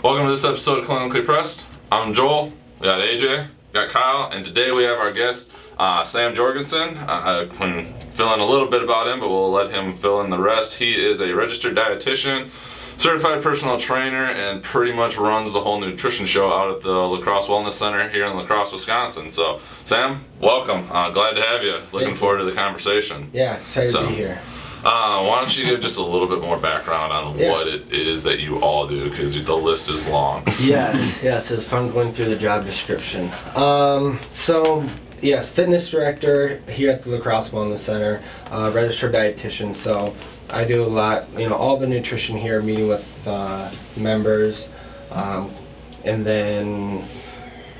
Welcome to this episode of Clinically Pressed. I'm Joel, we got AJ, we got Kyle, and today we have our guest, Sam Jorgensen. I can fill in a little bit about him, but we'll let him fill in the rest. He is a registered dietitian, certified personal trainer, and pretty much runs the whole nutrition show out at the Crosse Wellness Center here in La Crosse, Wisconsin. So, Sam, welcome. Glad to have you. Looking forward to the conversation. Yeah, excited to be here. Why don't you give just a little bit more background on what it is that you all do, because the list is long. Yes, it's fun going through the job description. Yes, fitness director here at the La Crosse Wellness Center, registered dietitian, so I do a lot, all the nutrition here, meeting with members, and then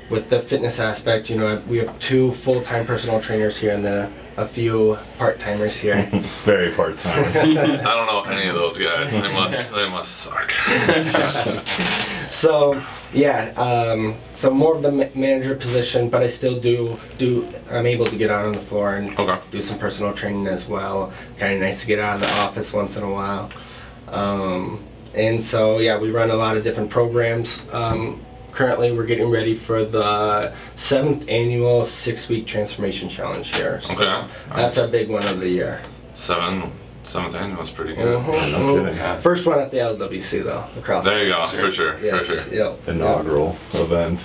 with the fitness aspect, we have 2 full-time personal trainers here and then a few part-timers here. Very part-time. I don't know any of those guys. They must suck. So more of the manager position, but I still I'm able to get out on the floor and do some personal training as well. Kind of nice to get out of the office once in a while. And so we run a lot of different programs. Currently, we're getting ready for the 7th annual 6-week transformation challenge here. So that's our big one of the year. 7th annual is pretty good. First one at the LWC though. There you go, for sure. Yep. Inaugural event.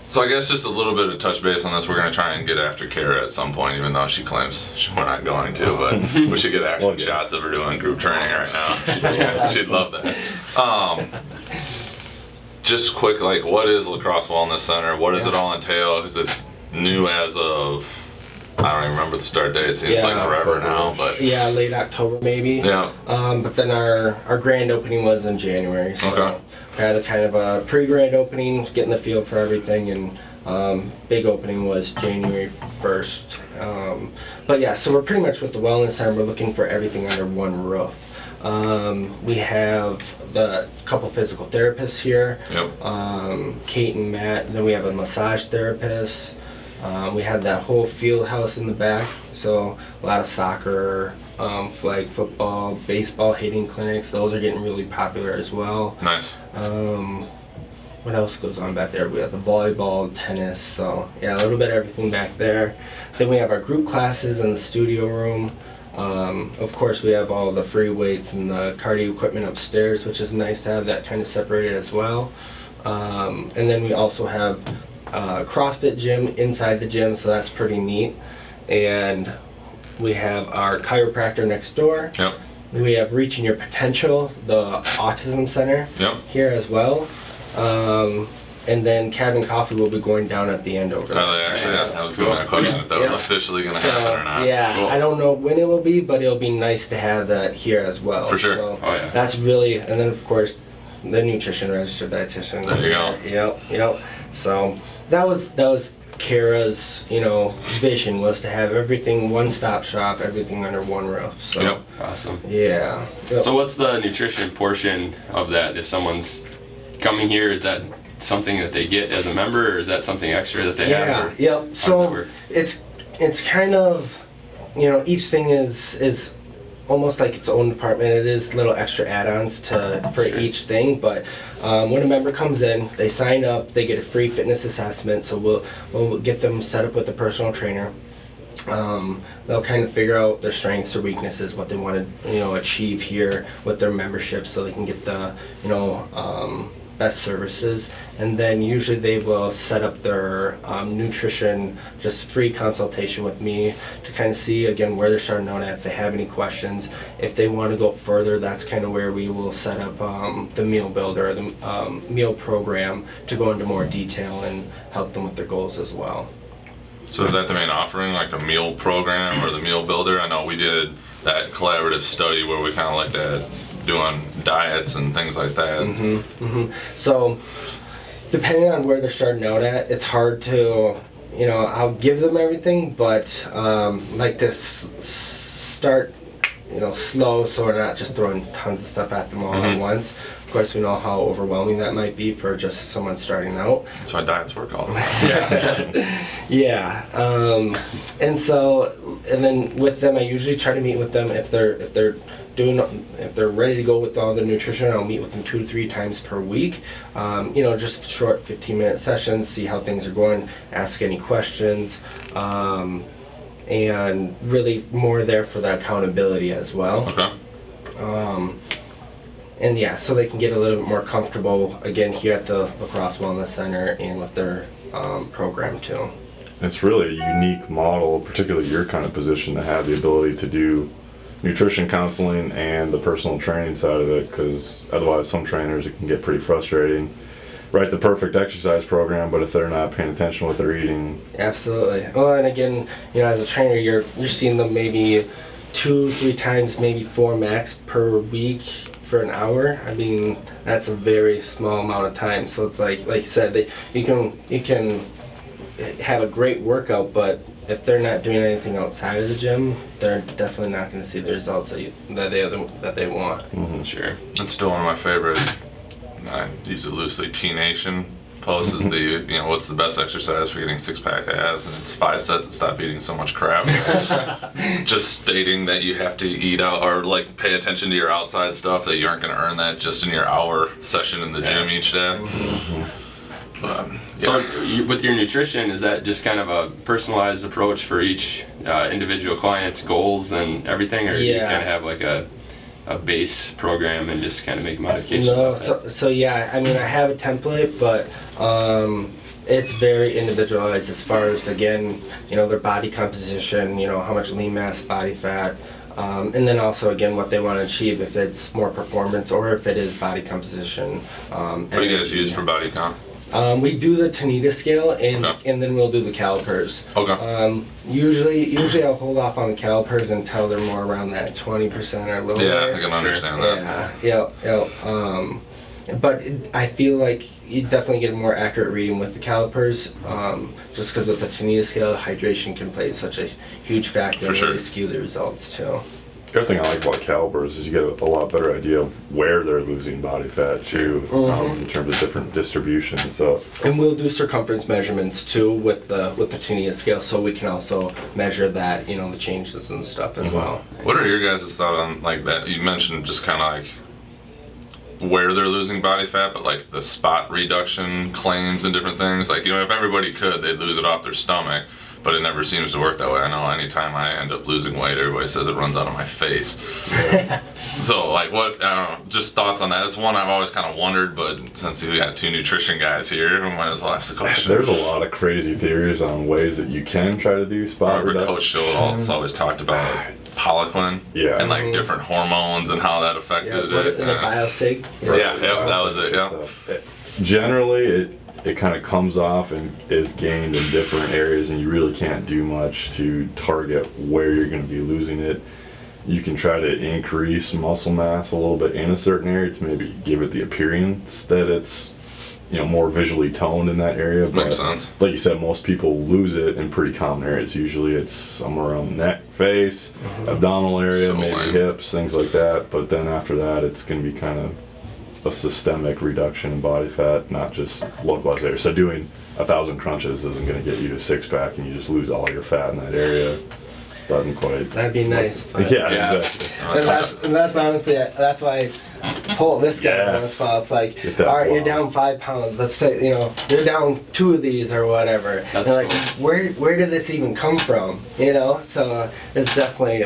So I guess just a little bit of touch base on this. We're going to try and get after Kara at some point, even though she claims we're not going to, but we should get action shots of her doing group training right now. She'd love that. Just quick, what is La Crosse Wellness Center? What does it all entail? Because it's new as of, I don't even remember the start date. It seems like forever now, but late October maybe. Yeah. But then our grand opening was in January. So we had a kind of a pre-grand opening, getting the feel for everything, and big opening was January 1st. So we're pretty much with the Wellness Center. We're looking for everything under one roof. We have the couple physical therapists here, Kate and Matt, and then we have a massage therapist. We have that whole field house in the back, so a lot of soccer, flag football, baseball hitting clinics. Those are getting really popular as well. Nice. What else goes on back there? We have the volleyball, tennis, so a little bit of everything back there. Then we have our group classes in the studio room. Of course, we have all the free weights and the cardio equipment upstairs, which is nice to have that kind of separated as well. And then we also have a CrossFit gym inside the gym, so that's pretty neat. And we have our chiropractor next door. Yep. We have Reaching Your Potential, the autism center here as well. And then Cabin Coffee will be going down at the end over there. I was going to question if that was officially going to happen or not. Cool. I don't know when it will be, but it'll be nice to have that here as well. For sure. So that's really, and then of course, the nutrition registered dietitian. There you go. Yep. So that was Kara's, vision, was to have everything one-stop shop, everything under one roof. So awesome. Yeah. So what's the nutrition portion of that? If someone's coming here, is that something that they get as a member, or is that something extra that they have? Yep. So it's kind of, each thing is almost like its own department. It is little extra add-ons for each thing, but when a member comes in, they sign up, they get a free fitness assessment, so we'll get them set up with a personal trainer. They'll kind of figure out their strengths or weaknesses, what they want to achieve here with their membership, so they can get the best services. And then usually they will set up their nutrition, just free consultation with me to kind of see again where they're starting out at, if they have any questions. If they want to go further, that's kind of where we will set up the meal builder, the meal program, to go into more detail and help them with their goals as well. So is that the main offering, like a meal program or the meal builder? I know we did that collaborative study where we kind of looked at doing diets and things like that. So depending on where they're starting out at, it's hard to, I'll give them everything, but like to start slow, so we're not just throwing tons of stuff at them all at once. Of course, we know how overwhelming that might be for just someone starting out. That's why diets work all the time. Yeah. And then with them, I usually try to meet with them if they're ready to go with all their nutrition. I'll meet with them 2 to 3 times per week. Just short 15-minute sessions, see how things are going, ask any questions, and really more there for the accountability as well. Okay. And yeah, so they can get a little bit more comfortable again here at the Crosse Wellness Center and with their program too. It's really a unique model, particularly your kind of position, to have the ability to do nutrition counseling and the personal training side of it, because otherwise some trainers, it can get pretty frustrating. Write the perfect exercise program, but if they're not paying attention to what they're eating. Absolutely. Well, and again, as a trainer, you're seeing them maybe 2-3 times, maybe 4 max per week for an hour. I mean, that's a very small amount of time. So it's like you said, you can have a great workout, but if they're not doing anything outside of the gym, they're definitely not going to see the results that they want. Mm-hmm. Sure. It's still one of my favorite, I use it loosely, T-Nation posts is what's the best exercise for getting 6-pack abs, and it's 5 sets and stop eating so much crap. Just stating that you have to eat out or pay attention to your outside stuff, that you aren't going to earn that just in your hour session in the gym each day. So with your nutrition, is that just kind of a personalized approach for each individual client's goals and everything, or do you kind of have a base program and just kind of make modifications? No, so yeah, I mean, I have a template, but it's very individualized as far as, again, their body composition, how much lean mass, body fat, and then also, again, what they want to achieve, if it's more performance or if it is body composition. What do you guys use for body comp? We do the Tanita scale, and then we'll do the Calipers. Okay. Usually I'll hold off on the Calipers until they're more around that 20% or lower. Yeah, I can understand that. Yeah. But I feel like you definitely get a more accurate reading with the Calipers, just because with the Tanita scale, hydration can play such a huge factor and really skew the results too. The other thing I like about Calipers is you get a lot better idea of where they're losing body fat too, in terms of different distributions. So, and we'll do circumference measurements too with the Tanita scale, so we can also measure that, the changes and stuff as well. What are your guys' thoughts on that? You mentioned just kind of where they're losing body fat, but the spot reduction claims and different things. If everybody could, they'd lose it off their stomach. But it never seems to work that way. I know anytime I end up losing weight, everybody says it runs out of my face. So, what, I don't know, just thoughts on that. It's one I've always kind of wondered, but since we got 2 nutrition guys here, we might as well ask the question. There's a lot of crazy theories on ways that you can try to do spot reduction. Coach Schultz always talked about Poliquin and different hormones and how that affected it. And the BioSig. That was it, yeah. Generally, it kind of comes off and is gained in different areas, and you really can't do much to target where you're going to be losing it. You can try to increase muscle mass a little bit in a certain area to maybe give it the appearance that it's more visually toned in that area. But makes sense. Like you said, most people lose it in pretty common areas. Usually it's somewhere around the neck, face, abdominal area, maybe hips, things like that. But then after that, it's going to be kind of a systemic reduction in body fat, not just localized area. So doing 1,000 crunches isn't going to get you to 6-pack and you just lose all your fat in that area. Doesn't quite. That'd be nice. Yeah, exactly. And that's honestly, that's why I pull this guy on the spot. It's like, all right, you're down 5 pounds. Let's say, you're down 2 of these or whatever. That's and where did this even come from? So it's definitely,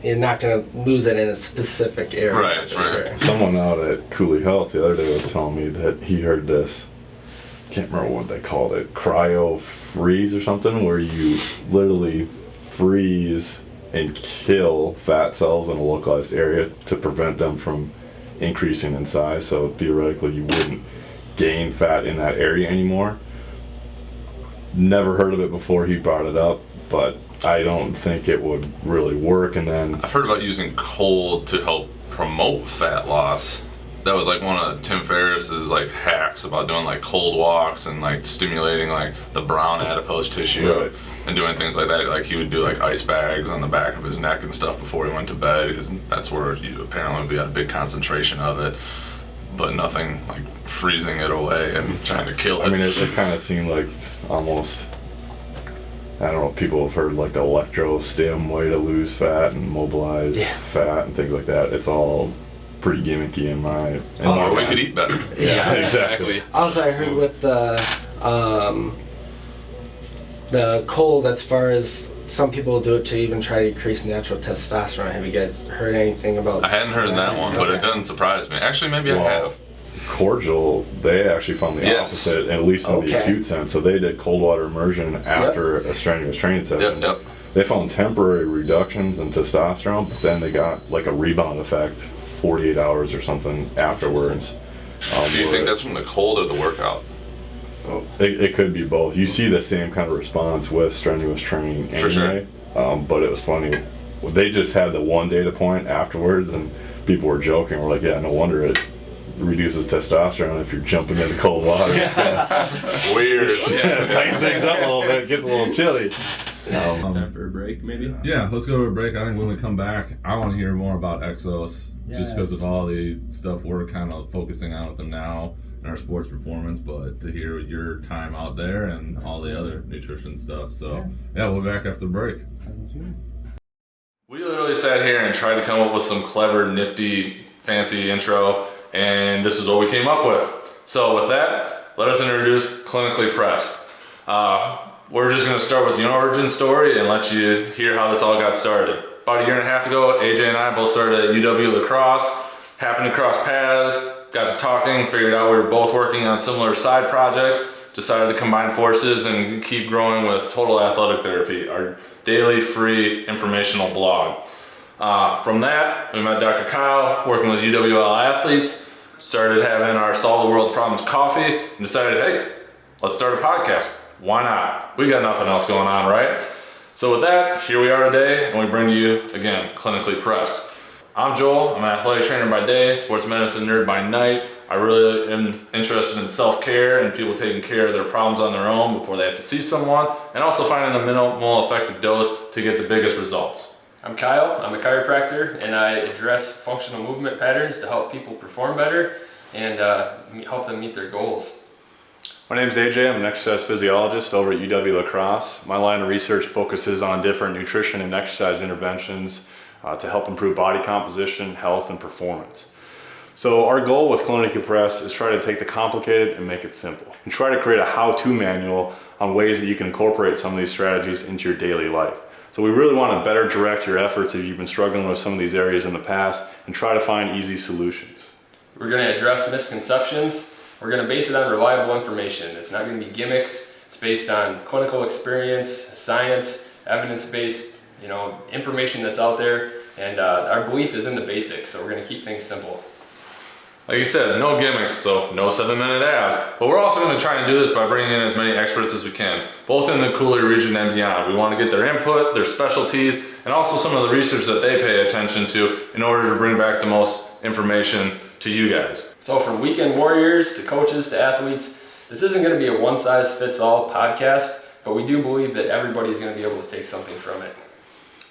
you're not going to lose it in a specific area. Right. Sure. Someone out at Cooley Health the other day was telling me that he heard this, can't remember what they called it, cryo freeze or something, where you literally freeze and kill fat cells in a localized area to prevent them from increasing in size. So theoretically you wouldn't gain fat in that area anymore. Never heard of it before he brought it up, but I don't think it would really work. And then I've heard about using cold to help promote fat loss. that was like one of Tim Ferriss's like hacks about doing like cold walks and like stimulating like the brown adipose tissue. Right. And doing things like that. Like he would do like ice bags on the back of his neck and stuff before he went to bed, because that's where you apparently had a big concentration of it, but nothing like freezing it away and trying to kill it. I mean, it kind of seemed like almost, I don't know, people have heard like the electro stim way to lose fat and mobilize fat and things like that. It's all pretty gimmicky in my or we could eat better. Yeah, exactly. Also, I heard with the cold, as far as some people do it to even try to increase natural testosterone. Have you guys heard anything about I hadn't heard that one, but it doesn't surprise me. Actually, maybe I have. Cordial, they actually found the opposite, at least in the acute sense. So they did cold water immersion after a strenuous training session. Yep. They found temporary reductions in testosterone, but then they got like a rebound effect 48 hours or something afterwards. Do you think that's from the cold or the workout? It could be both. You see the same kind of response with strenuous training anyway. For sure. But it was funny. They just had the one data point afterwards, and people were joking. We're like, yeah, no wonder it reduces testosterone if you're jumping into cold water. Weird. Yeah, tighten things up a little bit. It gets a little chilly. Time for a break, maybe? Yeah, let's go to a break. I think when we come back, I want to hear more about EXOS, just because of all the stuff we're kind of focusing on with them now in our sports performance, but to hear your time out there and all the other nutrition stuff. So, yeah, we'll be back after the break. We literally sat here and tried to come up with some clever, nifty, fancy intro, and this is what we came up with. So with that, let us introduce Clinically Pressed. We're just going to start with the origin story and let you hear how this all got started. About a year and a half ago, AJ and I both started at UW La Crosse, happened to cross paths, got to talking, figured out we were both working on similar side projects, decided to combine forces and keep growing with Total Athletic Therapy, our daily free informational blog. From that, we met Dr. Kyle, working with UWL athletes, started having our Solve the World's Problems coffee, and decided, hey, let's start a podcast. Why not? We got nothing else going on, right? So with that, here we are today, and we bring to you, again, Clinically Pressed. I'm Joel. I'm an athletic trainer by day, sports medicine nerd by night. I really am interested in self-care and people taking care of their problems on their own before they have to see someone, and also finding the minimal effective dose to get the biggest results. I'm Kyle. I'm a chiropractor, and I address functional movement patterns to help people perform better and help them meet their goals. My name is AJ. I'm an exercise physiologist over at UW La Crosse. My line of research focuses on different nutrition and exercise interventions to help improve body composition, health, and performance. So our goal with Clinically Pressed is try to take the complicated and make it simple, and try to create a how-to manual on ways that you can incorporate some of these strategies into your daily life. So we really want to better direct your efforts if you've been struggling with some of these areas in the past, and try to find easy solutions. We're going to address misconceptions. We're going to base it on reliable information. It's not going to be gimmicks. It's based on clinical experience, science, evidence-based, information that's out there, and our belief is in the basics, so we're going to keep things simple. Like you said, no gimmicks, so no 7-minute abs. But we're also going to try and do this by bringing in as many experts as we can, both in the Cooley region and beyond. We want to get their input, their specialties, and also some of the research that they pay attention to in order to bring back the most information to you guys. So from weekend warriors to coaches to athletes, this isn't going to be a one-size-fits-all podcast, but we do believe that everybody is going to be able to take something from it.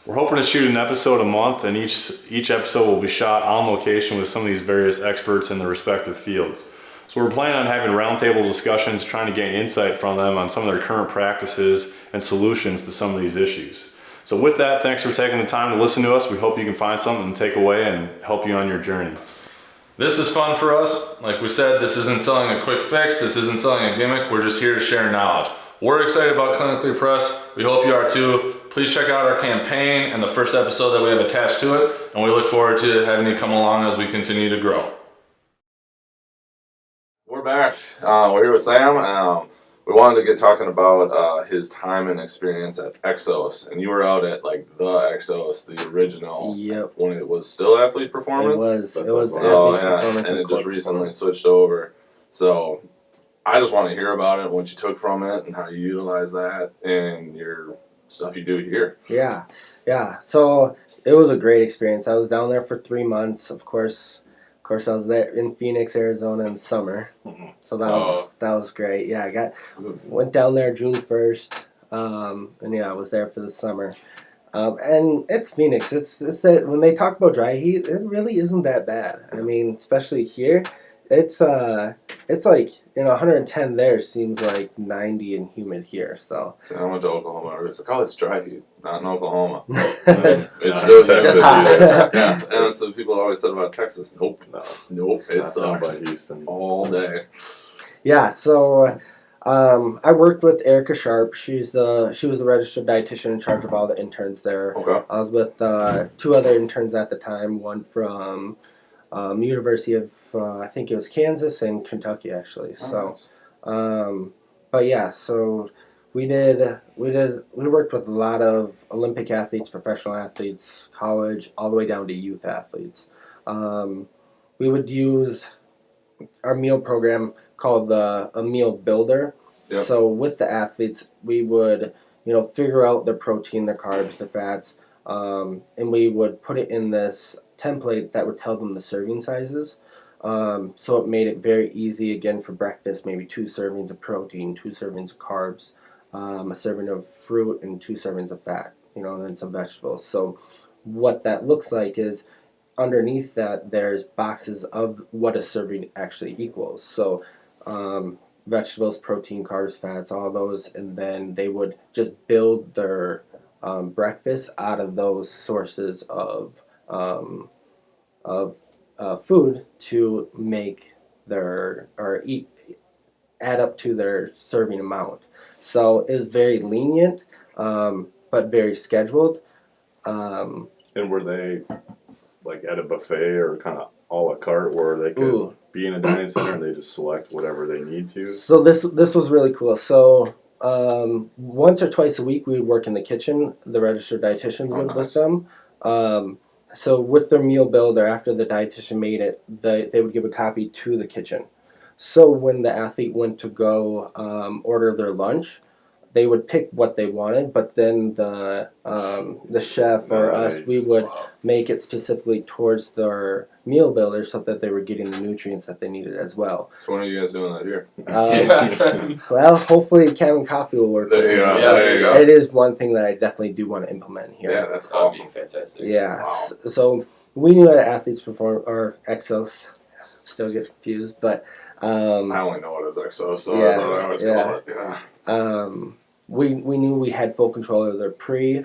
We're hoping to shoot an episode a month, and each episode will be shot on location with some of these various experts in their respective fields. So we're planning on having roundtable discussions, trying to gain insight from them on some of their current practices and solutions to some of these issues. So with that, thanks for taking the time to listen to us. We hope you can find something to take away and help you on your journey. This is fun for us. Like we said, this isn't selling a quick fix. This isn't selling a gimmick. We're just here to share knowledge. We're excited about Clinically Pressed. We hope you are too. Please check out our campaign and the first episode that we have attached to it, and we look forward to having you come along as we continue to grow. We're back. We're here with Sam. We wanted to get talking about his time and experience at EXOS, and you were out at like the EXOS, the original. Yep. When it was still Athlete Performance. It was. So Athletes yeah, Performance and it just Corp recently switched over. So I just want to hear about it, what you took from it, and how you utilize that in your stuff you do here. Yeah. So it was a great experience. I was down there for 3 months. Of course, course, I was there in Phoenix, Arizona in summer, so that was great. Yeah, went down there June 1st, and yeah, I was there for the summer. And it's Phoenix. It's that when they talk about dry heat, it really isn't that bad. I mean, especially here, it's like 110 there seems like 90 and humid here. So I went to Oklahoma. It's like, oh, it's dry heat, not in Oklahoma. it's It's just hot. Yeah, and so people always said about Texas. Nope, it Not by sucks Houston. all day. Yeah, so I worked with Erika Sharp. She was the registered dietitian in charge of all the interns there. Okay. I was with 2 other interns at the time, one from University of I think it was Kansas and Kentucky actually. So, but yeah, so we worked with a lot of Olympic athletes, professional athletes, college, all the way down to youth athletes. We would use our meal program called a meal builder. Yep. So with the athletes, we would figure out their protein, their carbs, their fats, and we would put it in this template that would tell them the serving sizes. So it made it very easy again for breakfast, maybe 2 servings of protein, 2 servings of carbs, a serving of fruit, and 2 servings of fat, and then some vegetables. So what that looks like is underneath that there's boxes of what a serving actually equals. So vegetables, protein, carbs, fats, all those, and then they would just build their breakfast out of those sources of food to make add up to their serving amount. So it's very lenient, but very scheduled. And were they like at a buffet or kind of a la carte where they could be in a dining center and they just select whatever they need to? So this was really cool. So once or twice a week we would work in the kitchen. The registered dietitians would with them. So with their meal builder, after the dietitian made it, they would give a copy to the kitchen. So when the athlete went to go order their lunch, they would pick what they wanted, but then the chef or us, we would make it specifically towards their meal builder so that they were getting the nutrients that they needed as well. So when are you guys doing that here? Well, hopefully Kevin Coffee will work. There you go. Yeah, there you go. It is one thing that I definitely do want to implement here. Yeah, that's awesome. Fantastic. Yeah. Wow. So we knew that athletes perform or EXOS. Still get confused, but I only know what is EXOS, so that's what I always call it. Yeah. We knew we had full control of their pre,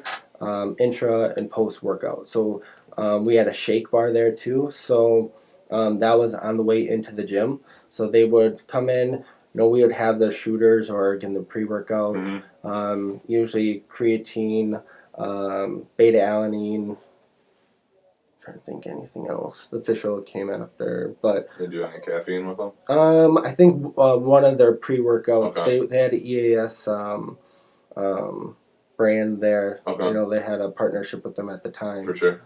intra, and post workout. So we had a shake bar there too. So that was on the way into the gym. So they would come in. We would have the shooters or again the pre-workout. Usually creatine, Beta-Alanine. Trying to think anything else. The fish oil came after, but They do any caffeine with them? I think one of their pre-workouts Okay. they had an EAS brand there. Okay. They had a partnership with them at the time. For sure.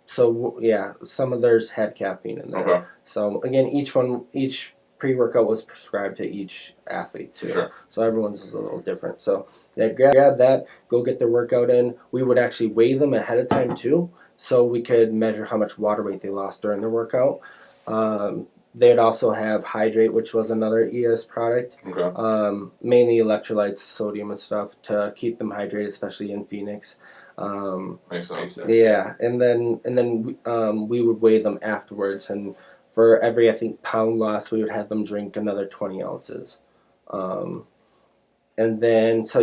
So yeah, some of theirs had caffeine in there. Okay. So again, each pre-workout was prescribed to each athlete too. Sure. So everyone's is a little different. So yeah, grab that, go get their workout in. We would actually weigh them ahead of time too, so we could measure how much water weight they lost during their workout. They'd also have Hydrate, which was another ES product. Okay. Mainly electrolytes, sodium and stuff to keep them hydrated, especially in Phoenix. Makes sense. Yeah, and then we would weigh them afterwards, and for every pound loss, we would have them drink another 20 ounces. And then us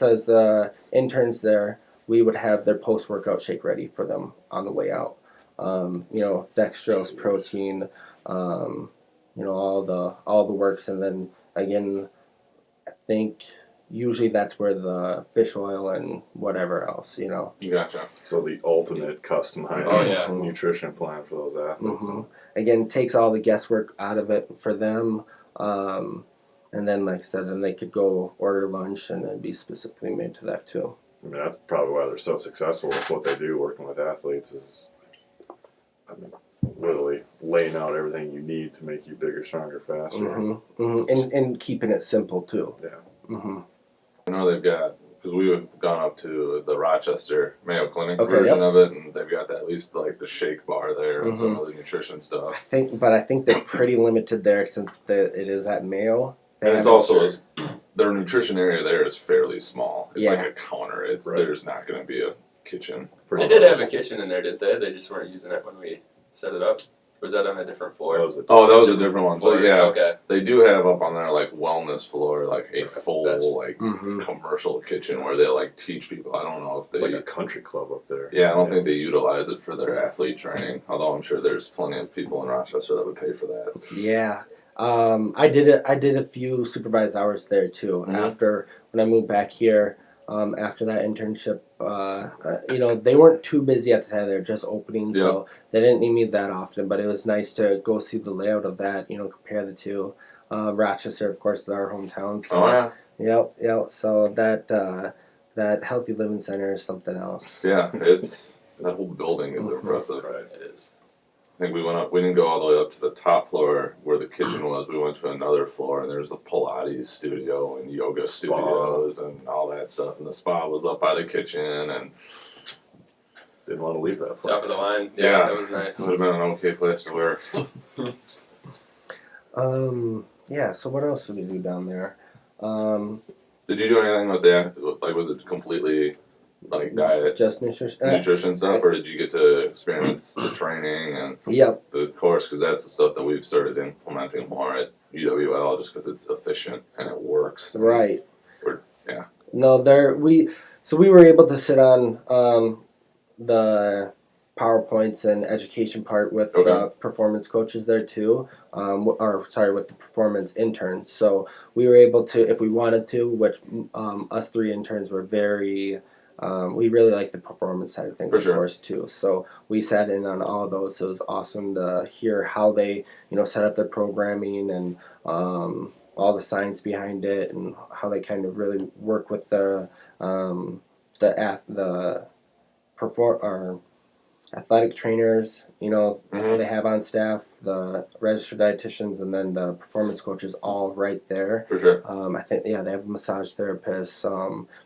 as the interns there, we would have their post-workout shake ready for them on the way out. Dextrose, protein, all the works, and then again, I think usually that's where the fish oil and whatever else, Gotcha. So the ultimate customized Oh, nutrition plan for those athletes. Again, takes all the guesswork out of it for them. And then, like I said, then they could go order lunch and it'd be specifically made to that too. I mean, that's probably why they're so successful with what they do working with athletes is, literally laying out everything you need to make you bigger, stronger, faster. And keeping it simple too. Yeah. I know they've got because we've gone up to the Rochester Mayo Clinic Okay, version yep. of it, and they've got at least like the shake bar there and some of the nutrition stuff. I think they're pretty limited there since it is at Mayo. And it's also their nutrition area there is fairly small. It's Yeah. like a counter. It's There's not going to be a kitchen. They did have a kitchen in there, didn't they? They just weren't using it when we set it up. Was that on a different floor? That was a different one. So yeah, Okay. they do have up on their like wellness floor like a full like Mm-hmm. commercial kitchen where they like teach people. I don't know if It's they like a country club up there. Yeah, I don't think they utilize it for their athlete training. Although I'm sure there's plenty of people in Rochester that would pay for that. Yeah. I did a few supervised hours there too. Mhm. After when I moved back here, after that internship, they weren't too busy at the time. They were just opening, so they didn't need me that often. But it was nice to go see the layout of that. Compare the two. Rochester, of course, is our hometown. So, Oh yeah. Yep. So that healthy living center is something else. Yeah, that whole building is impressive. Right, it is. I think we went up. We didn't go all the way up to the top floor where the kitchen was. We went to another floor, and there's a Pilates studio and yoga studios and all that stuff. And the spa was up by the kitchen, and Didn't want to leave that place. Top of the line. Yeah. That was nice. it would have been an okay place to work. Yeah. So what else did we do down there? Did you do anything with that? Like, was it completely like diet, Just nutrition. nutrition stuff, or did you get to experience the training and Yep. the course? Because that's the stuff that we've started implementing more at UWL, just because it's efficient and it works. Right. Yeah. No, we were able to sit on the PowerPoints and education part with Okay. the performance coaches there too, with the performance interns. So we were able to, if we wanted to, which us three interns were very. We really like the performance side of things, For of sure. course, too. So we sat in on all of those. So it was awesome to hear how they, set up their programming and all the science behind it, and how they kind of really work with the athletic trainers, Mhm. they have on staff, the registered dietitians, and then the performance coaches all right there. For sure. I think, they have a massage therapist,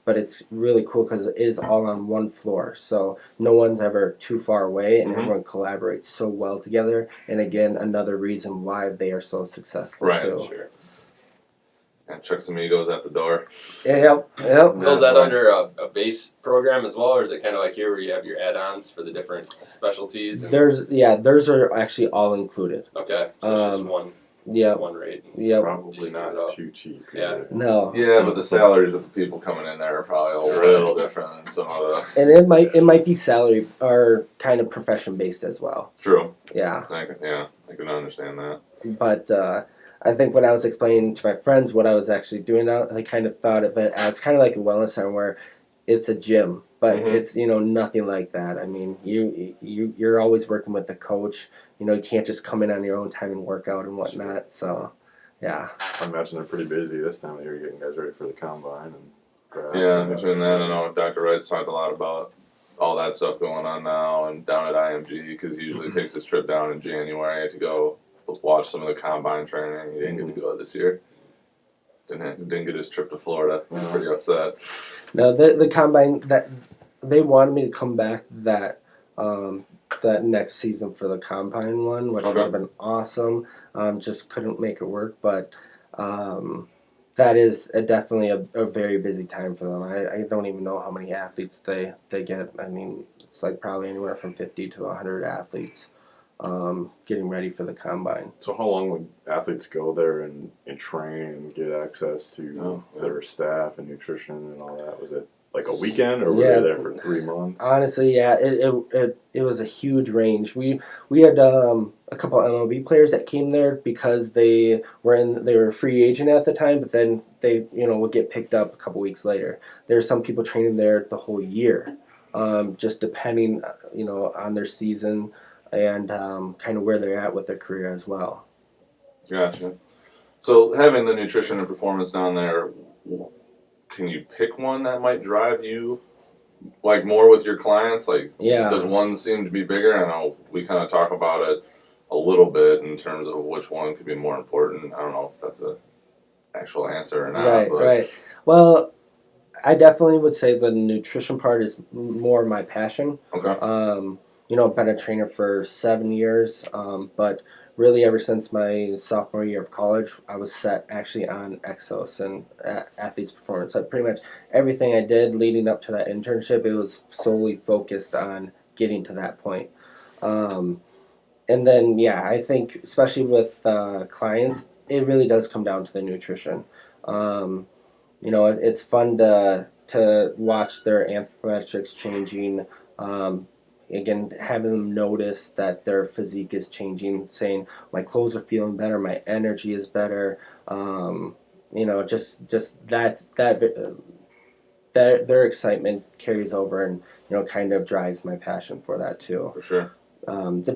but it's really cool because it is all on one floor, so no one's ever too far away, and Mhm. everyone collaborates so well together. And again, another reason why they are so successful Right. too. Sure. And Chuck's Amigos at the door. Yep. So is that under a base program as well, or is it kind of like here where you have your add-ons for the different specialties? And, Those are actually all included. okay, so it's just one Yep. rate. Yep. Probably Just not give it up. too cheap. Yeah. either. No. Yeah, but the salaries of the people coming in there are probably a little different than some of the. And it might be salary or kind of profession based as well. True. Yeah. I can understand that. But I think when I was explaining to my friends what I was actually doing now, they kind of thought of it as kind of like a wellness center where it's a gym, but Mhm. it's nothing like that. I mean, you're always working with the coach. You can't just come in on your own time and work out and whatnot. So, yeah. I imagine they're pretty busy this time of year getting guys ready for the combine and draft. Yeah, between that, I know Dr. Wright's talked a lot about all that stuff going on now, and down at IMG, because he usually takes his trip down in January to go watch some of the combine training. He didn't get to go this year. Didn't get his trip to Florida. He was pretty upset. No, the combine, that they wanted me to come back that next season for the combine one, which would have been awesome. Just couldn't make it work, but that is definitely a very busy time for them. I don't even know how many athletes they get. I mean, it's like probably anywhere from 50 to 100 athletes getting ready for the combine. So how long would athletes go there and train and get access to their staff and nutrition and all that? Was it like a weekend, or were they there for 3 months? Honestly, yeah, it was a huge range. We had a couple of MLB players that came there because they were a free agent at the time, but then they would get picked up a couple weeks later. There's some people training there the whole year, just depending on their season and kind of where they're at with their career as well. Gotcha. So having the nutrition and performance down there, can you pick one that might drive you like more with your clients? Like, Yeah. does one seem to be bigger? I know we kind of talk about it a little bit in terms of which one could be more important. I don't know if that's a actual answer or not. Right, but right. Well, I definitely would say the nutrition part is more my passion. Okay. You know, I've been a trainer for 7 years, but really ever since my sophomore year of college, I was set actually on EXOS and athletes performance. So pretty much everything I did leading up to that internship, it was solely focused on getting to that point. And then, yeah, I think especially with clients, it really does come down to the nutrition. You know, it's fun to watch their anthropometrics changing. Again, having them notice that their physique is changing, saying my clothes are feeling better, my energy is better. You know, just that their excitement carries over, and you know, kind of drives my passion for that too. For sure. The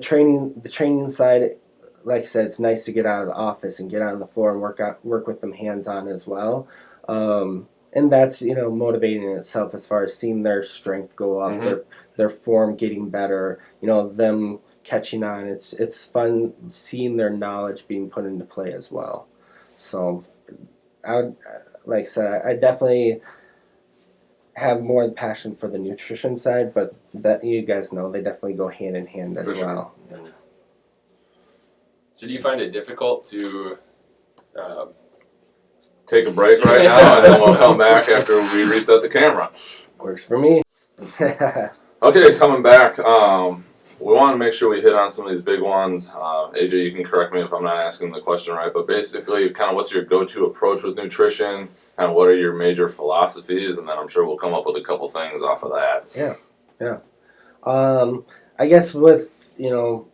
training side, like I said, it's nice to get out of the office and get out on the floor and work with them hands on as well. And that's, you know, motivating in itself as far as seeing their strength go up, their form getting better, you know, them catching on. It's fun seeing their knowledge being put into play as well. So I would, like I said, I definitely have more passion for the nutrition side, but that you guys know they definitely go hand in hand as For sure. well. So do you find it difficult to Take a break right now, and then we'll come back after we reset the camera. Works for me. Okay, coming back. We want to make sure we hit on some of these big ones. AJ, you can correct me if I'm not asking the question right, but basically, kind of what's your go-to approach with nutrition? Kind of what are your major philosophies? And then I'm sure we'll come up with a couple things off of that. Yeah. I guess with, you know,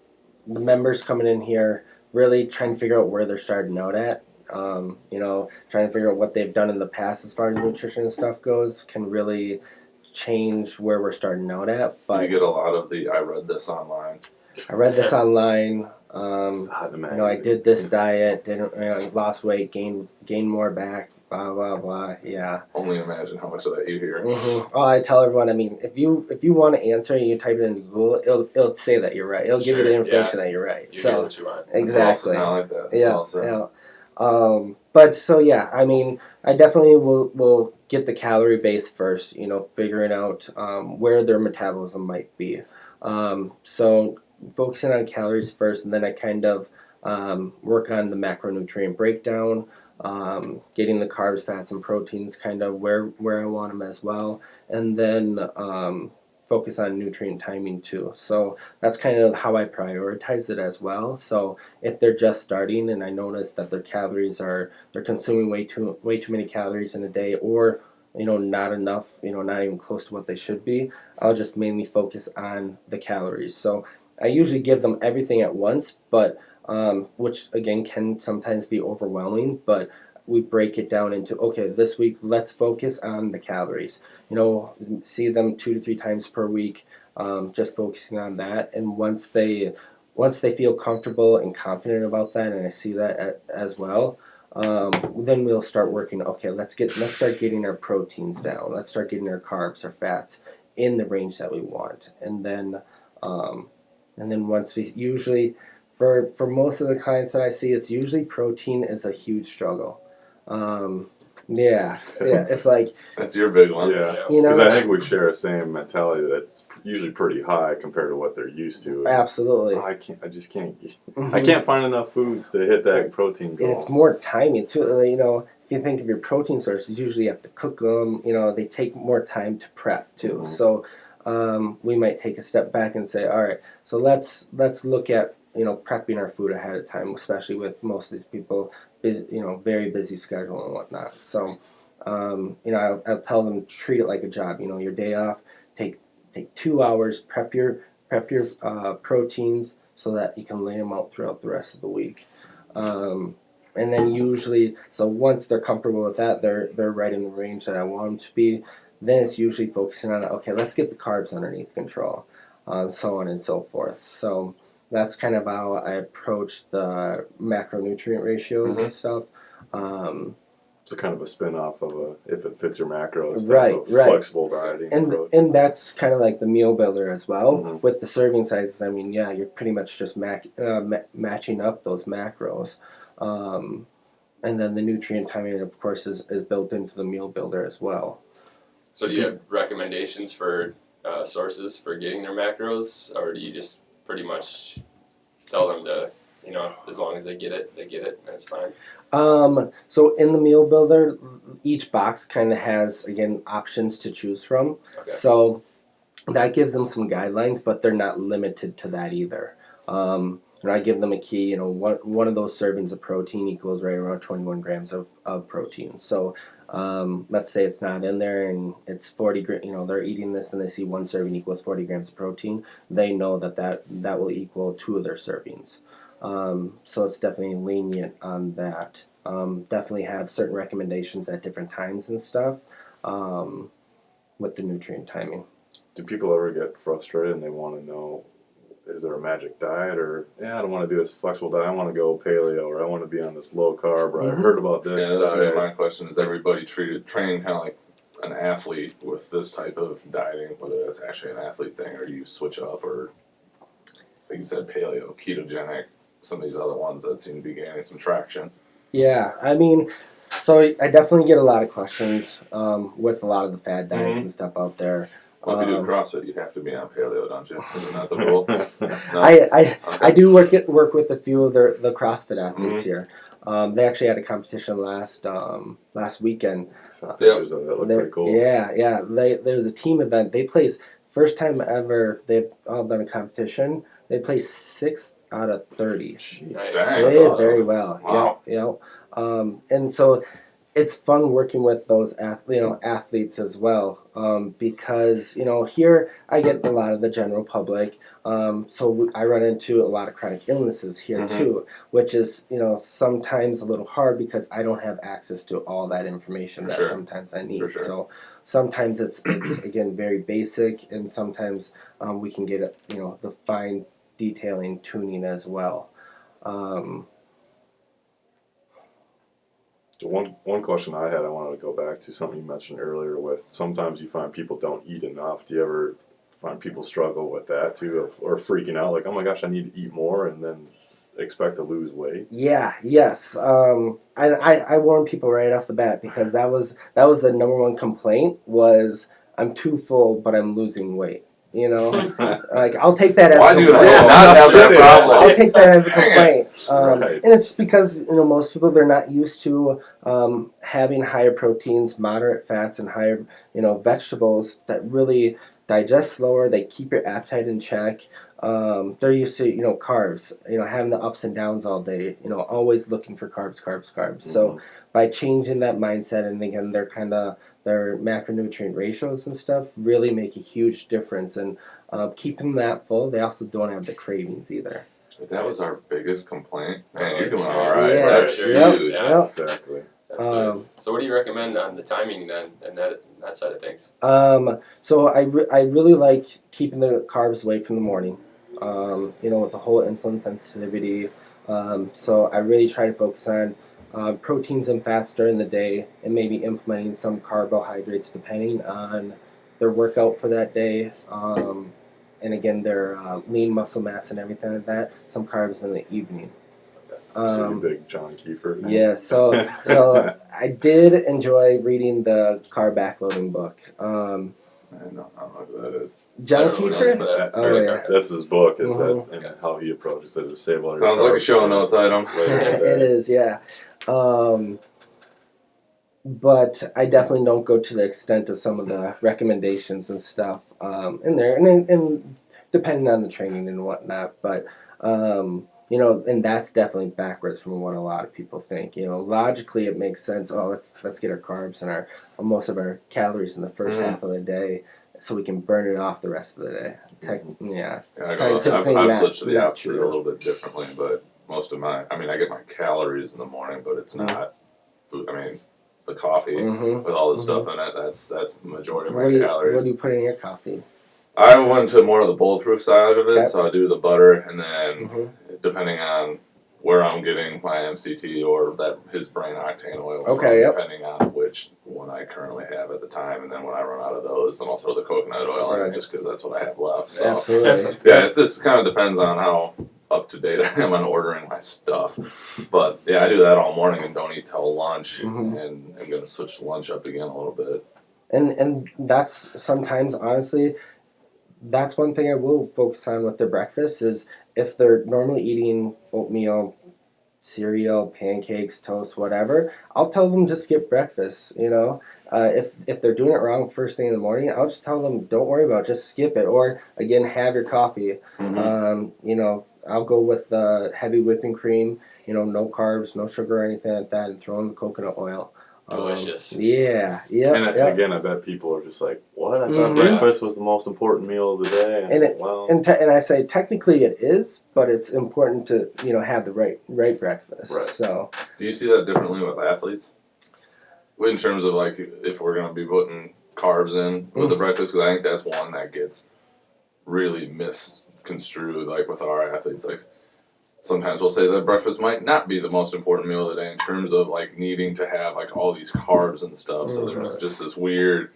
the members coming in here, really trying to figure out where they're starting out at. You know, trying to figure out what they've done in the past as far as nutrition and stuff goes can really change where we're starting out at. But You get a lot of the I read this online. I read this online. It's hot to You know, I did this diet, didn't, you know, lost weight, gained more back, blah blah blah. Yeah. Only imagine how much of that you hear. Oh, I tell everyone. I mean, if you want to answer, you type it into Google. It'll say that you're right. It'll give you the information that you're right. you So get what you want? exactly. I like that. That's awesome. Yeah. But so yeah, I mean, I definitely will get the calorie base first. You know, figuring out where their metabolism might be. So focusing on calories first, and then I kind of work on the macronutrient breakdown, getting the carbs, fats, and proteins kind of where I want them as well, and then focus on nutrient timing too. So that's kind of how I prioritize it as well. So if they're just starting and I notice that their calories they're consuming way too many calories in a day, or you know, not enough, you know, not even close to what they should be, I'll just mainly focus on the calories. So I usually give them everything at once, but which again can sometimes be overwhelming, but we break it down into, okay, this week let's focus on the calories. You know, see them 2 to 3 times per week, just focusing on that. And once they feel comfortable and confident about that, and I see that as well, then we'll start working. Okay, let's start getting our proteins down. Let's start getting our carbs, our fats in the range that we want. And then once we usually, for most of the clients that I see, it's usually protein is a huge struggle. Yeah, it's like, That's your big one. Yeah, you know, because I think we share the same mentality that's usually pretty high compared to what they're used to. absolutely. I just can't. I can't find enough foods to hit that protein goal. And it's more timing too. You know, if you think of your protein sources, usually you have to cook them. You know, they take more time to prep too. So we might take a step back and say, all right, so let's look at, you know, prepping our food ahead of time, especially with most of these people, you know, very busy schedule and whatnot. So you know, I'll tell them, treat it like a job. You know, your day off, take 2 hours, prep your proteins so that you can lay them out throughout the rest of the week. And then usually, so once they're comfortable with that, they're right in the range that I want them to be. Then it's usually focusing on, okay, let's get the carbs underneath control, so on and so forth. So that's kind of how I approach the macronutrient ratios and stuff. It's a kind of a spin-off of if it fits your macros, Right. flexible dieting approach. And that's kind of like the meal builder as well. With the serving sizes, I mean, yeah, you're pretty much just matching up those macros. And then the nutrient timing, of course, is built into the meal builder as well. So do you have recommendations for sources for getting their macros, or do you just pretty much tell them to, as long as they get it, that's fine? So in the meal builder, each box kind of has, again, options to choose from. Okay. So that gives them some guidelines, but they're not limited to that either. And I give them a key, one of those servings of protein equals right around 21 grams of protein. So let's say it's not in there and it's 40, they're eating this and they see one serving equals 40 grams of protein. They know that will equal 2 of their servings. So it's definitely lenient on that. Definitely have certain recommendations at different times and stuff with the nutrient timing. Do people ever get frustrated and they want to know, is there a magic diet, or I don't want to do this flexible diet, I want to go paleo, or I want to be on this low carb, or I heard about this Yeah, that's diet. my question. Is everybody trained kind of like an athlete with this type of dieting, whether it's actually an athlete thing, or do you switch up, or like you said, paleo, ketogenic, some of these other ones that seem to be gaining some traction? Yeah, I mean, so I definitely get a lot of questions with a lot of the fad diets and stuff out there. Well, if you do CrossFit, you have to be on paleo, don't you? Isn't that the rule? No? I do work with a few of the CrossFit athletes here. They actually had a competition last weekend. That looked pretty cool. Yeah. There was a team event. They placed, first time ever they've all done a competition. They placed 6th out of 30. Nice. They did very well. Wow. Yeah. And so it's fun working with those athletes as well, because here I get a lot of the general public, so I run into a lot of chronic illnesses here too, which is sometimes a little hard because I don't have access to all that information that sometimes I need. So sometimes it's again very basic, and sometimes we can get the fine detailing tuning as well. So one question I had, I wanted to go back to something you mentioned earlier with sometimes you find people don't eat enough. Do you ever find people struggle with that too, or freaking out like, oh my gosh, I need to eat more, and then expect to lose weight? Yes. I warn people right off the bat, because that was the number one complaint was, I'm too full but I'm losing weight. Like, I'll take that as a complaint. Not have that problem? I'll take that as a complaint. Right. And it's because most people, they're not used to having higher proteins, moderate fats, and higher vegetables that really digest slower. They keep your appetite in check. They're used to carbs, having the ups and downs all day, always looking for carbs. So by changing that mindset, and again, their macronutrient ratios and stuff really make a huge difference, and keeping that full, they also don't have the cravings either. That was our biggest complaint. Man, you're doing all right. Yeah. That's huge. Yep. Exactly. So what do you recommend on the timing then, and that side of things? So I really like keeping the carbs away from the morning, with the whole insulin sensitivity. So I really try to focus on proteins and fats during the day, and maybe implementing some carbohydrates depending on their workout for that day. And again, their lean muscle mass and everything like that. Some carbs in the evening. So you big John Kiefer fan? Yeah, so I did enjoy reading the Carb Backloading book. I don't know who that is. John Everyone knows, Kiefer? but Oh, yeah. That's his book, is that, and how he approaches it, to save all your Sounds like a carbs show for notes item. later in the day. It is, yeah. But I definitely don't go to the extent of some of the recommendations and stuff in there, and depending on the training and whatnot. But and that's definitely backwards from what a lot of people think. Logically it makes sense. Oh, let's get our carbs and our most of our calories in the first half of the day, so we can burn it off the rest of the day. I've switched to the opposite a little bit differently, but most of I get my calories in the morning, but it's not food. The coffee with all the stuff in it, that's the majority of my calories. What do you put in your coffee? I went to more of the bulletproof side of it, Okay. so I do the butter, and then depending on where I'm getting my MCT or his brain octane oil from, depending on which one I currently have at the time, and then when I run out of those, then I'll throw the coconut oil in it, just because that's what I have left. So Absolutely. yeah, it just kind of depends on how up to date I am on ordering my stuff. But yeah, I do that all morning and don't eat till lunch, and I'm gonna switch lunch up again a little bit. And that's sometimes, honestly, that's one thing I will focus on with their breakfast is if they're normally eating oatmeal, cereal, pancakes, toast, whatever, I'll tell them to skip breakfast, you know. If they're doing it wrong first thing in the morning, I'll just tell them don't worry about it, just skip it. Or again, have your coffee. You know, I'll go with the heavy whipping cream, you know, no carbs, no sugar or anything like that, and throw in the coconut oil. Delicious. Yeah. And Yeah. again, I bet people are just like, "What? I thought Mhm. breakfast was the most important meal of the day." And, it's like, well, And I say technically it is, but it's important to, you know, have the right breakfast. Right. So Do you see that differently with athletes? In terms of like if we're going to be putting carbs in with the breakfast, because I think that's one that gets really misconstrued. Like with our athletes, like sometimes we'll say that breakfast might not be the most important meal of the day in terms of like needing to have like all these carbs and stuff. So there's just this weird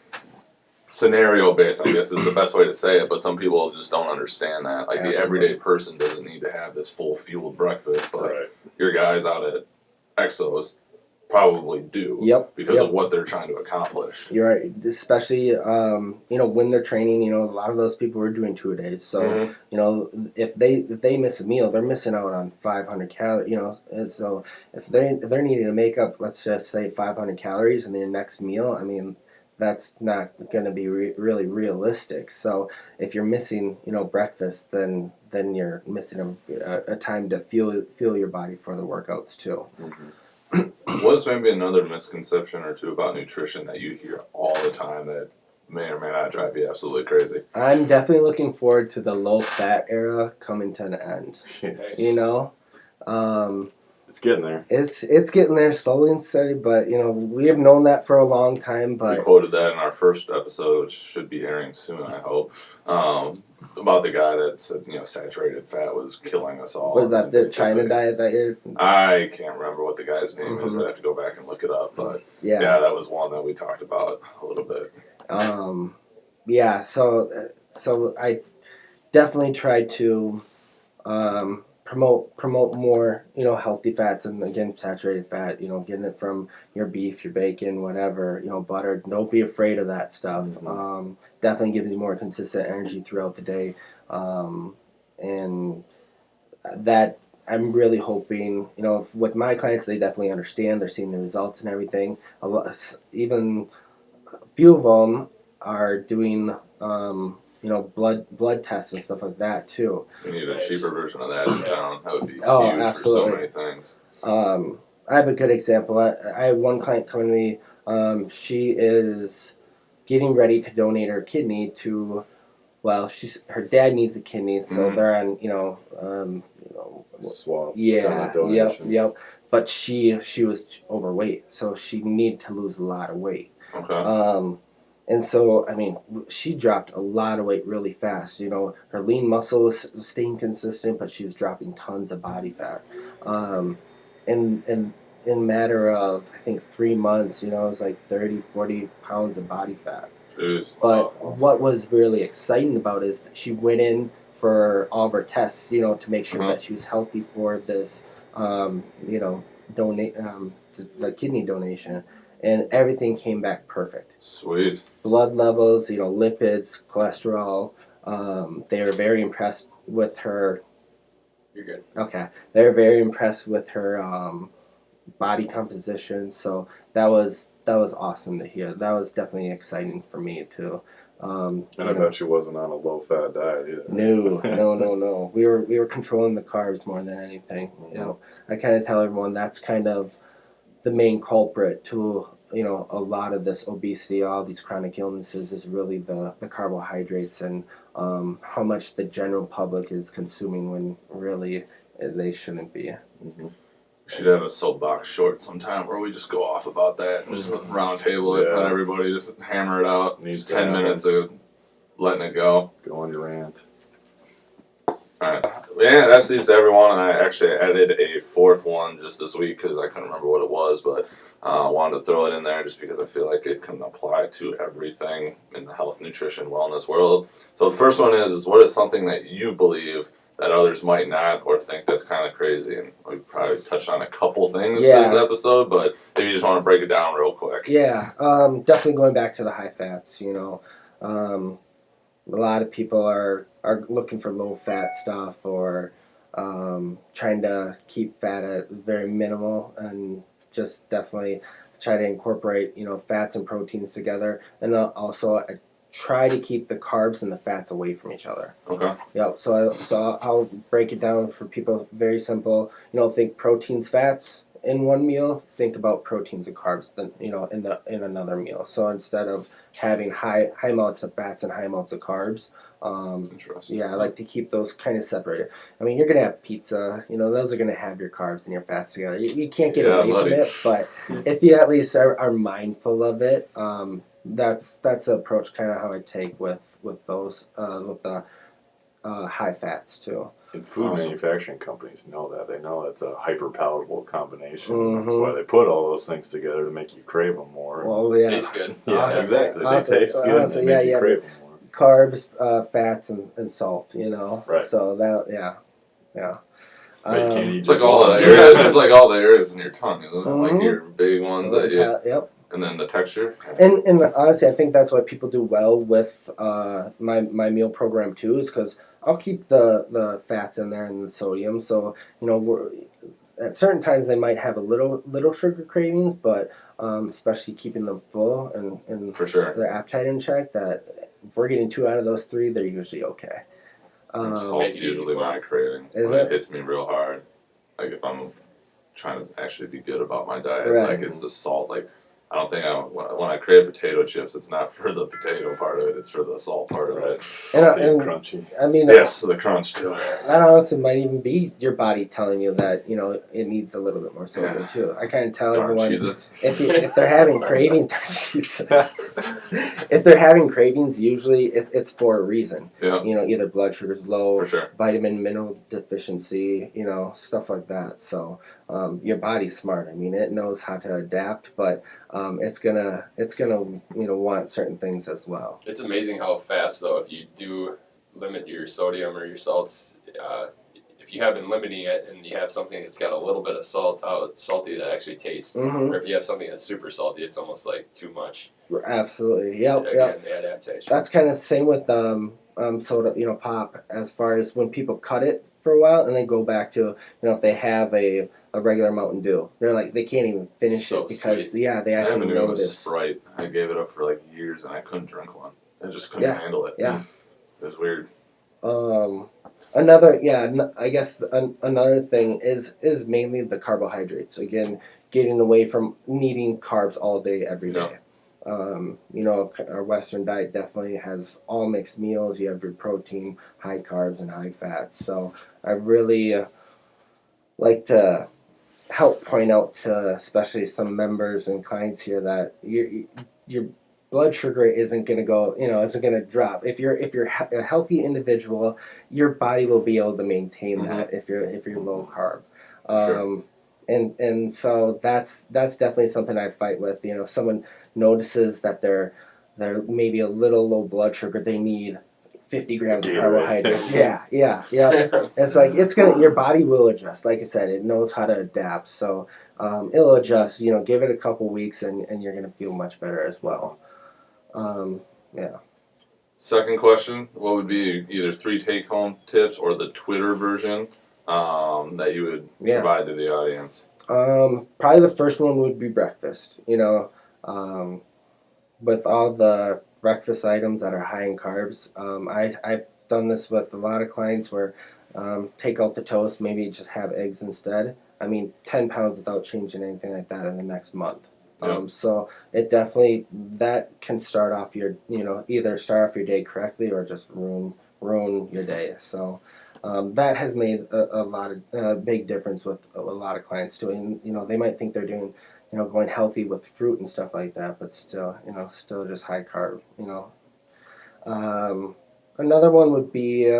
scenario based, I guess is the best way to say it, but some people just don't understand that. Like the everyday person doesn't need to have this full fueled breakfast, but your guys out at EXOS probably do. Yep. Because of what they're trying to accomplish. You're right, especially you know, when they're training. You know, a lot of those people are doing 2-a-days. So you know, if they miss a meal, they're missing out on 500 calories. You know, and so if they're needing to make up, let's just say 500 calories in their next meal, I mean, that's not going to be really realistic. So if you're missing, you know, breakfast, then you're missing a time to fuel your body for the workouts too. What's maybe another misconception or two about nutrition that you hear all the time that may or may not drive you absolutely crazy? I'm definitely looking forward to the low fat era coming to an end. You know, it's getting there. It's getting there slowly and steady, but you know, we have known that for a long time. But we quoted that in our first episode, which should be airing soon, I hope. About the guy that said, you know, saturated fat was killing us all. Was that the China diet that you're? I can't remember what the guy's name is. I'd have to go back and look it up. But yeah, that was one that we talked about a little bit. Yeah. So I definitely tried to promote more, you know, healthy fats, and again, saturated fat. You know, getting it from your beef, your bacon, whatever. You know, butter. Don't be afraid of that stuff. Definitely gives you more consistent energy throughout the day, and that I'm really hoping, you know, with my clients, they definitely understand. They're seeing the results and everything. Even a few of them are doing, you know, blood tests and stuff like that too. We need a cheaper version of that in town. That would be huge absolutely. for so many things. I have a good example. I had one client come to me. She is getting ready to donate her kidney to, well, her dad needs a kidney, so they're on, you know, Swap. Yeah. Yep. But she was overweight, so she needed to lose a lot of weight. Okay. And so, I mean, she dropped a lot of weight really fast. You know, her lean muscle was staying consistent, but she was dropping tons of body fat. And in a matter of, I think, 3 months, you know, it was like 30, 40 pounds of body fat. Jeez. But what was really exciting about it is that she went in for all of her tests, you know, to make sure that she was healthy for this, you know, the kidney donation. And everything came back perfect. Sweet. Blood levels, you know, lipids, cholesterol. They were very impressed with her. You're good. Okay. They were very impressed with her body composition. So that was awesome to hear. That was definitely exciting for me too. And I bet she wasn't on a low-fat diet either. No. We were controlling the carbs more than anything. You know, I kind of tell everyone that's kind of the main culprit to, you know, a lot of this obesity, all these chronic illnesses, is really the carbohydrates and how much the general public is consuming when really they shouldn't be. We should have a soapbox short sometime where we just go off about that and just round table it, let everybody just hammer it out. Needs just 10 minutes of letting it go. Go on your rant. Alright. Yeah, that's these to everyone, and I actually added a fourth one just this week because I couldn't remember what it was, but wanted to throw it in there just because I feel like it can apply to everything in the health, nutrition, wellness world. So the first one is what is something that you believe that others might not or think that's kind of crazy? And we probably touched on a couple things Yeah. this episode, but if you just want to break it down real quick. Yeah, definitely going back to the high fats, a lot of people are looking for low fat stuff or trying to keep fat at very minimal and just definitely try to incorporate, fats and proteins together. And also try to keep the carbs and the fats away from each other. Okay. Yep. So I'll break it down for people. Very simple. Think proteins, fats in one meal. Think about proteins and carbs. Then in another meal. So instead of having high amounts of fats and high amounts of carbs, Interesting. yeah, I like to keep those kind of separated. I mean, you're gonna have pizza. Those are gonna have your carbs and your fats together. You can't get away from it. But if you at least are mindful of it, that's the approach kind of how I take with those with the high fats too. And food manufacturing companies know that. They know it's a hyper palatable combination. Mhm. That's why they put all those things together to make you crave them more. Well, yeah, Tastes good. Yeah, exactly. Awesome. They taste good and they make you crave them more. carbs, fats, and salt. Right. So that, yeah. But you can't eat It's like just all the one. areas. It's like all the areas in your tongue, isn't it? Like Mhm. your big ones that you, Yep. and then the texture. And honestly, I think that's why people do well with my meal program too, is because I'll keep the fats in there and the sodium. So at certain times they might have a little sugar cravings, but especially keeping them full and For sure. their appetite in check. That if we're getting 2 out of those 3, they're usually okay. Salt's usually my craving. Is When it? it hits me real hard. Like if I'm trying to actually be good about my diet, Right. like it's the salt. Like I don't think when I crave potato chips, it's not for the potato part of it; it's for the salt part of it. Salty and And crunchy. I mean, Yes, the crunch too. that honestly might even be your body telling you that it needs a little bit more sodium too. I kind of tell Darn everyone Cheez-Its. if they're having cravings, if they're having cravings, usually it's for a reason. Yeah, Either blood sugar's low, for sure. vitamin mineral deficiency, stuff like that. So your body's smart. I mean, it knows how to adapt, but it's gonna want certain things as well. It's amazing how fast, though, if you do limit your sodium or your salts, if you have been limiting it and you have something that's got a little bit of salt, how salty that actually tastes. Mhm. Or if you have something that's super salty, it's almost like too much. Absolutely. Yep. Again, the adaptation. That's kind of the same with soda, pop, as far as when people cut it for a while and then go back to, if they have a regular Mountain Dew, they're like, they can't even finish So it because, sweet. they I haven't actually been doing notice. Sprite. I gave it up for like years, and I couldn't drink one. I just couldn't handle it. Yeah. It was weird. I guess another thing is mainly the carbohydrates. Again, getting away from needing carbs all day, every day. Our Western diet definitely has all mixed meals. You have your protein, high carbs, and high fats. So I really like to help point out to especially some members and clients here that your blood sugar isn't going to go, isn't going to drop. If you're a healthy individual, your body will be able to maintain that if you're low carb. Sure. And so that's definitely something I fight with. If someone notices that they're maybe a little low blood sugar, they need 50 grams of carbohydrates. Yeah. It's like your body will adjust. Like I said, it knows how to adapt. So it'll adjust. Give it a couple weeks, and you're gonna feel much better as well. Yeah. Second question: what would be either 3 take-home tips or the Twitter version that you would provide to the audience? Probably the first one would be breakfast. With all the breakfast items that are high in carbs, I've done this with a lot of clients where take out the toast, maybe just have eggs instead. 10 pounds without changing anything like that in the next month. Yep. So it definitely, that can start off your, either start off your day correctly or just ruin your day. So that has made a lot of big difference with a lot of clients too. And they might think they're doing, going healthy with fruit and stuff like that, but still just high carb. Another one would be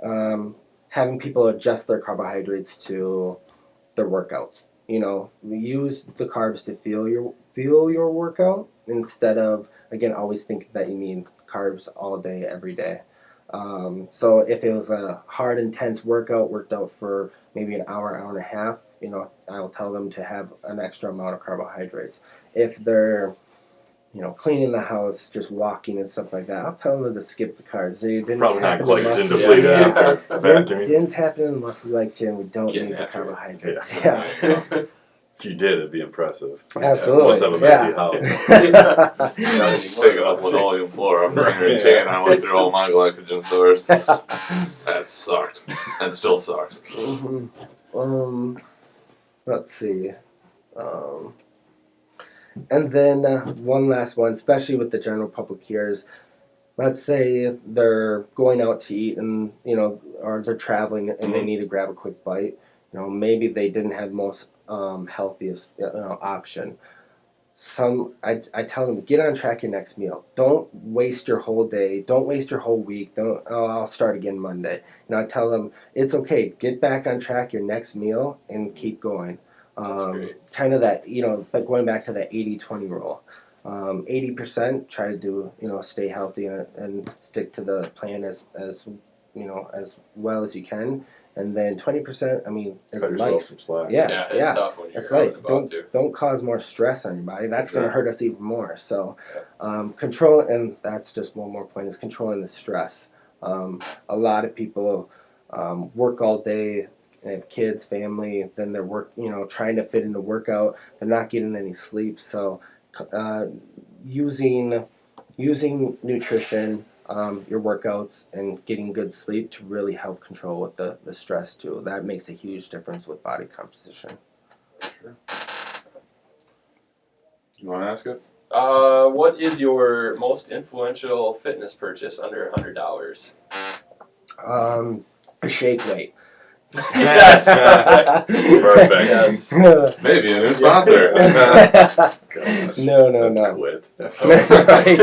having people adjust their carbohydrates to their workouts. Use the carbs to fuel your workout instead of, again, always thinking that you need carbs all day, every day. So if it was a hard, intense workout, worked out for maybe an hour, hour and a half, I'll tell them to have an extra amount of carbohydrates. If they're cleaning the house, just walking and stuff like that, I'll tell them to skip the carbs. They didn't Probably not tap into the glycogen muscle. depleted Yeah. after vacuuming. Didn't tap into the muscle glycogen. We don't Getting need the after it. carbohydrates. Yeah. Yeah. If you did, it'd be impressive. Absolutely. Must have a messy Yeah. house. Taking up linoleum floor. I'm here in Jane. I went through all my glycogen stores. That sucked. And still sucks. Let's see. And then one last one, especially with the general public here, is let's say they're going out to eat and, or they're traveling and they need to grab a quick bite. Maybe they didn't have the most healthiest option. I tell them, get on track your next meal. Don't waste your whole day. Don't waste your whole week. I'll start again Monday. I tell them, it's okay. Get back on track your next meal and keep going. That's great. Kind of that, but going back to that 80-20 rule. 80% try to do, stay healthy and stick to the plan as well as you can. And then 20%, it's Cut yourself life. some slack. Yeah, It's tough when you're it's life. about to. Don't cause more stress on your body. That's going to Sure. hurt us even more. So, control, and that's just one more point, is controlling the stress. A lot of people work all day, they have kids, family, then they're trying to fit in a workout. They're not getting any sleep. So, using nutrition, your workouts, and getting good sleep to really help control with the stress too. That makes a huge difference with body composition. You want to ask it? What is your most influential fitness purchase under $100? A shake weight. Yes. Perfect. Yes. Maybe a new sponsor. No. Quit. Right.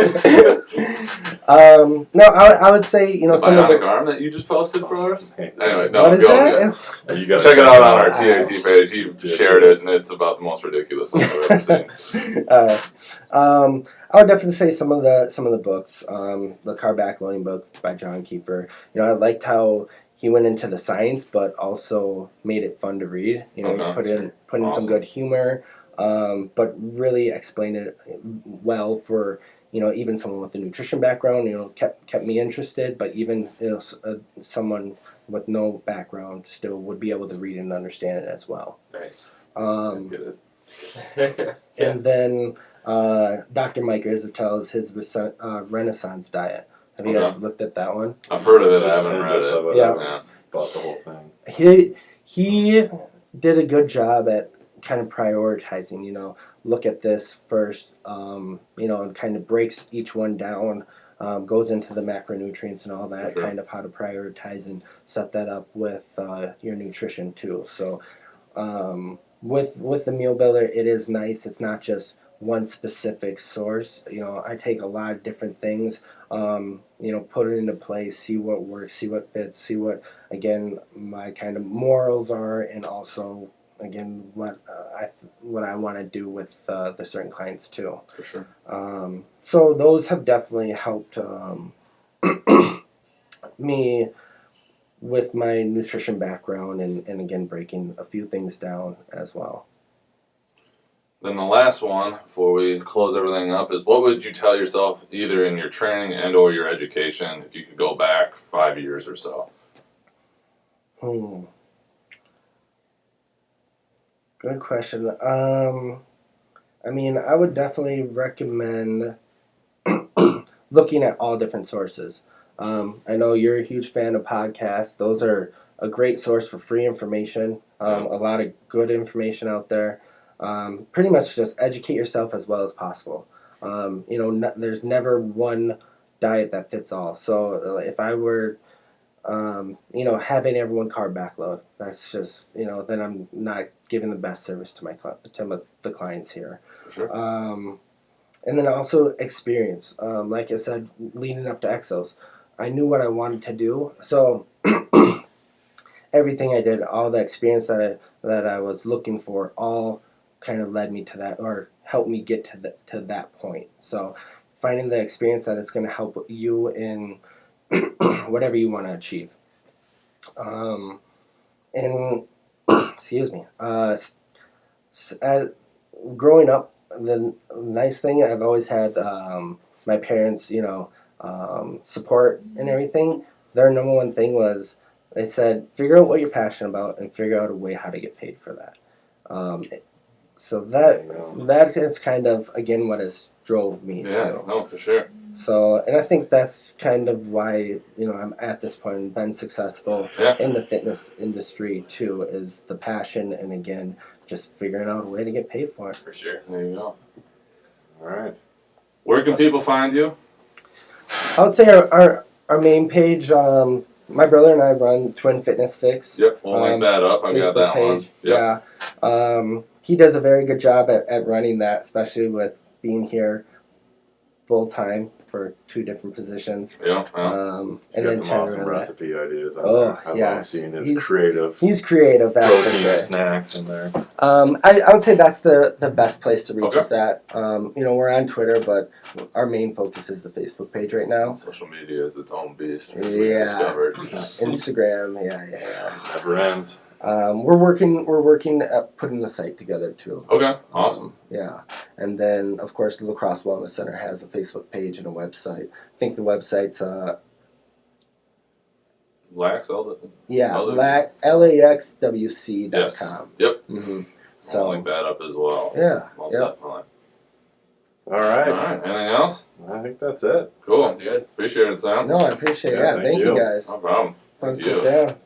No, I would say, The some of bionic the... arm that you just posted for us? Anyway, no, What is go. that? Go. You gotta Check it out on our Uh, TAT page. He shared it, and it's about the most ridiculous thing I've ever seen. I would definitely say some of the books, the Carb Backloading book by John Keefer. I liked how he went into the science, but also made it fun to read. He put in Awesome. some good humor, but really explained it well for even someone with a nutrition background. Kept me interested, but even someone with no background still would be able to read and understand it as well. Nice. Get it. And then Dr. Mike Isertel's his Renaissance diet. Have you guys looked at that one? I've heard of it. I Just haven't read snippets of it. it. Yeah. Bought the whole thing. He did a good job at kind of prioritizing, look at this first, and kind of breaks each one down, goes into the macronutrients and all that, Sure. kind of how to prioritize and set that up with your nutrition too. So with the meal builder, it is nice. It's not just one specific source. I take a lot of different things, put it into place, see what works, see what fits, see what, again, my kind of morals are, and also, again, what I want to do with the certain clients too. For sure. So those have definitely helped me with my nutrition background, and again, breaking a few things down as well. Then the last one, before we close everything up, is what would you tell yourself either in your training and or your education if you could go back 5 years or so? Good question. I would definitely recommend looking at all different sources. I know you're a huge fan of podcasts. Those are a great source for free information. A lot of good information out there. Pretty much just educate yourself as well as possible. There's never one diet that fits all. So if I were, having everyone carb backload, that's just, then I'm not giving the best service to the clients here. For sure. And then also experience. Like I said, leading up to EXOS, I knew what I wanted to do. So everything I did, all the experience that I was looking for, all kind of led me to that, or helped me get to that point. So finding the experience that is going to help you in whatever you want to achieve. And excuse me, growing up, the nice thing I've always had, my parents, support and everything. Their number one thing was, they said, figure out what you're passionate about and figure out a way how to get paid for that. So that is kind of, again, what has drove me Yeah, no, for sure. So, and I think that's kind of why, I'm at this point and been successful in the fitness industry too, is the passion and, again, just figuring out a way to get paid for it. For sure. There you go. All right. Where can people find you? I would say our main page, my brother and I run Twin Fitness Fix. Yep, we'll link that up. I got that one. Yep. Yeah. He does a very good job at running that, especially with being here full time for 2 different positions. Yeah. He's got some awesome recipe ideas on there. I love seeing his he's creative creative. protein snacks in there. I would say that's the best place to reach us at. We're on Twitter, but our main focus is the Facebook page right now. Social media is its own beast, as we discovered. Instagram, yeah. Never ends. We're working at putting the site together too. Okay, awesome. Yeah, and then of course the Crosse Wellness Center has a Facebook page and a website. I think the website's laxwc.com. Yes. Yep. Mm-hmm. So I'll link that up as well. Yeah. Most definitely. All right. Anything else? I think that's it. Cool. Sounds good. Appreciate it, Sam. No, I appreciate it. Yeah, Thank you guys. No problem. Fun to Thank sit you. down.